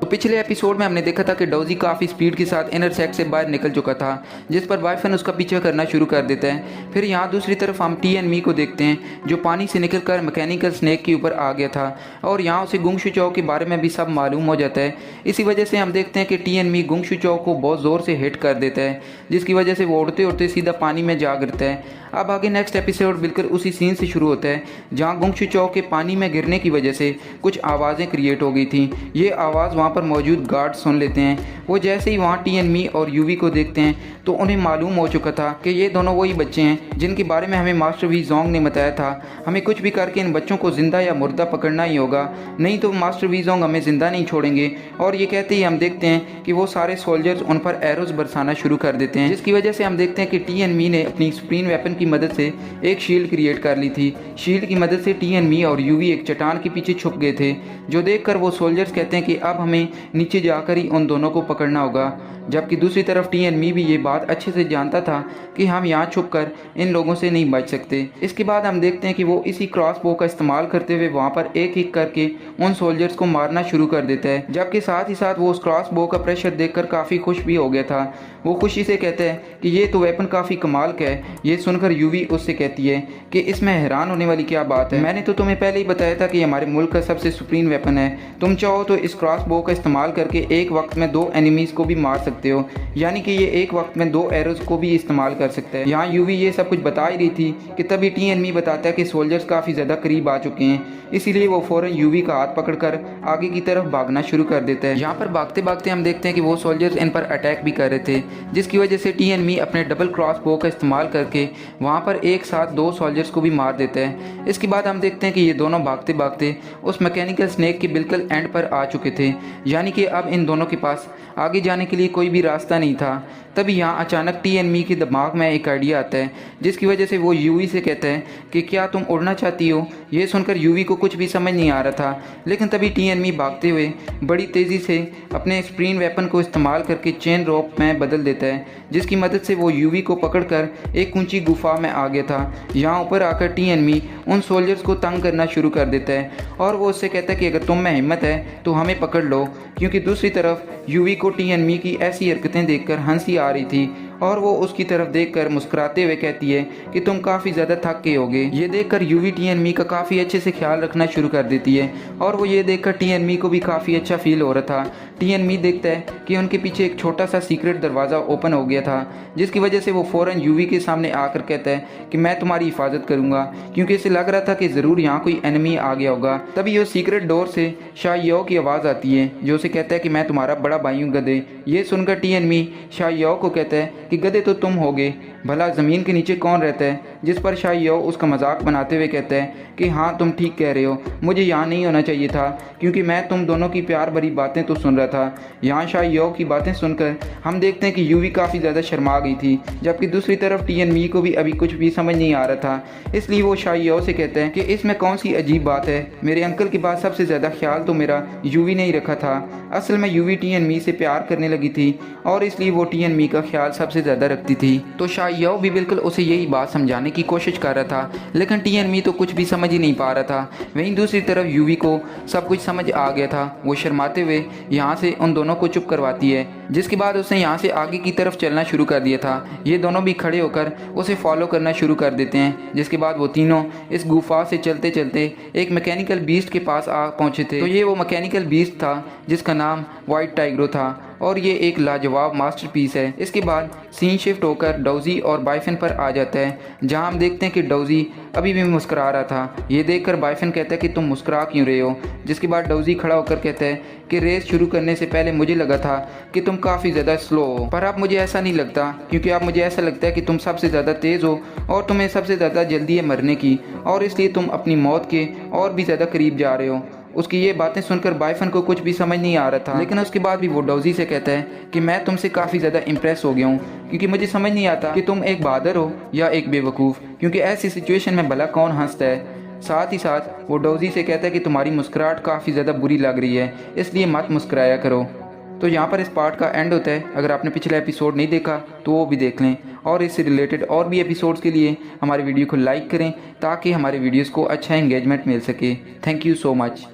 तो पिछले एपिसोड में हमने देखा था कि डॉजी काफ़ी स्पीड के साथ इनर सेक्स से बाहर निकल चुका था, जिस पर बायफन उसका पीछा करना शुरू कर देता है। फिर यहाँ दूसरी तरफ हम टी एंड मी को देखते हैं, जो पानी से निकलकर मैकेनिकल स्नेक के ऊपर आ गया था और यहाँ उसे गुंगशू चौ के बारे में भी सब मालूम हो जाता है। इसी वजह से हम देखते हैं कि टी एंड मी गुंगशू चौ को बहुत ज़ोर से हिट कर देता है, जिसकी वजह से वो उड़ते उड़ते सीधा पानी में जा गिरता है। अब आगे नेक्स्ट एपिसोड बिल्कुल उसी सीन से शुरू होता है, जहाँ गुंगशू चौ के पानी में गिरने की वजह से कुछ आवाज़ें क्रिएट हो गई थी। ये आवाज़ वहाँ पर मौजूद गार्ड सुन लेते हैं। वो जैसे ही वहाँ टी एंड मी और यूवी को देखते हैं तो उन्हें मालूम हो चुका था कि ये दोनों वही बच्चे हैं जिनके बारे में हमें मास्टर वी जोंग ने बताया था। हमें कुछ भी करके इन बच्चों को जिंदा या मुर्दा पकड़ना ही होगा, नहीं तो मास्टर वी जोंग हमें जिंदा नहीं छोड़ेंगे। और ये कहते ही हम देखते हैं कि वो सारे सोल्जर्स उन पर एरोस बरसाना शुरू कर देते हैं, जिसकी वजह से हम देखते हैं कि टी एंड मी ने अपनी सुप्रीम वेपन की मदद से एक शील्ड क्रिएट कर ली थी। शील्ड की मदद से टी एंड मी और यूवी एक चट्टान के पीछे छुप गए थे, जो देखकर वो सोल्जर्स कहते हैं कि अब हमें नीचे जाकर ही उन दोनों को पकड़ना होगा। जबकि दूसरी तरफ टी एंड मी भी ये बात अच्छे से जानता था कि हम यहाँ छुपकर इन लोगों से नहीं बच सकते। इसके बाद हम देखते हैं कि वो इसी क्रॉस बो का इस्तेमाल करते हुए वहाँ पर एक एक करके उन सोल्जर्स को मारना शुरू कर देता है। जबकि साथ ही साथ वो उस क्रॉस बो का प्रेशर देखकर काफ़ी खुश भी हो गया था। वो खुशी से कहता है कि ये तो वेपन काफ़ी कमाल का है। ये सुनकर यूवी उससे कहती है कि इसमें हैरान होने वाली क्या बात है, मैंने तो तुम्हें पहले ही बताया था कि हमारे मुल्क का सबसे सुप्रीम वेपन है। तुम चाहो तो इस क्रॉस बो का इस्तेमाल करके एक वक्त में 2 एनिमीज को भी मार सकते हो, यानी कि ये एक वक्त में 2 एरोज को भी इस्तेमाल कर सकता है। यहाँ यूवी ये सब कुछ बता ही रही थी कि तभी टी एंड मी बताता है कि सोल्जर्स काफ़ी ज़्यादा करीब आ चुके हैं, इसीलिए वो फ़ौरन यूवी का हाथ पकड़कर आगे की तरफ भागना शुरू कर देता है। यहाँ पर भागते भागते हम देखते हैं कि वो सोल्जर्स इन पर अटैक भी कर रहे थे, जिसकी वजह से टी एंड मी अपने डबल क्रॉस बो का इस्तेमाल करके वहाँ पर एक साथ 2 सोल्जर्स को भी मार देता है। इसके बाद हम देखते हैं कि ये दोनों भागते भागते उस मैकेनिकल स्नेक के बिल्कुल एंड पर आ चुके थे, यानी कि अब इन दोनों के पास आगे जाने के लिए कोई भी रास्ता नहीं था। तभी यहाँ अचानक टी एंड मी के दिमाग में एक आइडिया आता है, जिसकी वजह से वो यूवी से कहता है कि क्या तुम उड़ना चाहती हो। ये सुनकर यूवी को कुछ भी समझ नहीं आ रहा था, लेकिन तभी टी एंड मी भागते हुए बड़ी तेज़ी से अपने स्प्रिंग वेपन को इस्तेमाल करके चेन रोप में बदल देता है, जिसकी मदद से वो यूवी को पकड़कर एक ऊंची गुफा में आ गया था। यहाँ ऊपर आकर टी एंड मी उन सोल्जर्स को तंग करना शुरू कर देता है और वो उससे कहता है कि अगर तुम में हिम्मत है तो हमें पकड़ लो, क्योंकि दूसरी तरफ यूवी को टी एंड मी की ऐसी हरकतें देखकर हंसी आ रही थी और वो उसकी तरफ देखकर मुस्कुराते हुए कहती है कि तुम काफ़ी ज़्यादा थक गए होगे। ये देखकर यूवी टी एंड मी का काफ़ी अच्छे से ख्याल रखना शुरू कर देती है और वो ये देखकर टी एंड मी को भी काफ़ी अच्छा फील हो रहा था। टी एंड मी देखता है कि उनके पीछे एक छोटा सा सीक्रेट दरवाज़ा ओपन हो गया था, जिसकी वजह से वो फ़ौरन यूवी के सामने आकर कहता है कि मैं तुम्हारी हिफाजत करूँगा, क्योंकि इसे लग रहा था कि ज़रूर यहाँ कोई एनिमी आ गया होगा। तभी वो सीक्रेट डोर से शाओ की आवाज़ आती है, जो उसे कहता है कि मैं तुम्हारा बड़ा भाई हूँ गधे। ये सुनकर टी एंड मी शाओ को कहता है कि गधे तो तुम होगे, भला ज़मीन के नीचे कौन रहता है। जिस पर शाओ उसका मजाक बनाते हुए कहता है कि हाँ तुम ठीक कह रहे हो, मुझे यहाँ नहीं होना चाहिए था, क्योंकि मैं तुम दोनों की प्यार भरी बातें तो सुन रहा था। यहाँ शाओ की बातें सुनकर हम देखते हैं कि यूवी काफ़ी ज़्यादा शर्मा गई थी, जबकि दूसरी तरफ टी एंड मी को भी अभी कुछ भी समझ नहीं आ रहा था। इसलिए वो शाओ से कहते हैं कि इसमें कौन सी अजीब बात है, मेरे अंकल के बाद सबसे ज़्यादा ख्याल तो मेरा यूवी ने ही रखा था। असल में यूवी टी एंड मी से प्यार करने लगी थी और इसलिए वो टी एंड मी का ख्याल सबसे ज़्यादा रखती थी। तो शाओ भी बिल्कुल उसे यही बात समझाने की कोशिश कर रहा था, लेकिन टी एंड मी तो कुछ भी समझ ही नहीं पा रहा था। वहीं दूसरी तरफ यूवी को सब कुछ समझ आ गया था। वो शर्माते हुए यहाँ से उन दोनों को चुप करवाती है, जिसके बाद उसने यहाँ से आगे की तरफ चलना शुरू कर दिया था। ये दोनों भी खड़े होकर उसे फॉलो करना शुरू कर देते हैं, जिसके बाद वो तीनों इस गुफा से चलते चलते एक मैकेनिकल बीस्ट के पास आ पहुँचे थे। तो ये वो मैकेनिकल बीस्ट था जिसका नाम वाइट टाइग्रो था और ये एक लाजवाब मास्टरपीस है। इसके बाद सीन शिफ्ट होकर डॉजी और बायफन पर आ जाता है, जहां हम देखते हैं कि डॉजी अभी भी मुस्कुरा रहा था। ये देखकर बायफन कहता है कि तुम मुस्कुरा क्यों रहे हो। जिसके बाद डॉजी खड़ा होकर कहता है कि रेस शुरू करने से पहले मुझे लगा था कि तुम काफ़ी ज़्यादा स्लो हो, पर अब मुझे ऐसा नहीं लगता, क्योंकि अब मुझे ऐसा लगता है कि तुम सबसे ज़्यादा तेज़ हो और तुम्हें सबसे ज़्यादा जल्दी है मरने की, और इसलिए तुम अपनी मौत के और भी ज़्यादा करीब जा रहे हो। उसकी ये बातें सुनकर बायफन को कुछ भी समझ नहीं आ रहा था, लेकिन उसके बाद भी वो डॉजी से कहता है कि मैं तुमसे काफ़ी ज़्यादा इम्प्रेस हो गया हूँ, क्योंकि मुझे समझ नहीं आता कि तुम एक बहादुर हो या एक बेवकूफ़, क्योंकि ऐसी सिचुएशन में भला कौन हंसता है। साथ ही साथ वो डॉजी से कहता है कि तुम्हारी मुस्कुराहट काफ़ी ज़्यादा बुरी लग रही है, इसलिए मत मुस्कुराया करो। तो यहाँ पर इस पार्ट का एंड होता है। अगर आपने पिछला एपिसोड नहीं देखा तो वो भी देख लें, और इससे रिलेटेड और भी एपिसोड्स के लिए हमारे वीडियो को लाइक करें, ताकि हमारे वीडियोस को अच्छा एंगेजमेंट मिल सके। Thank you so much.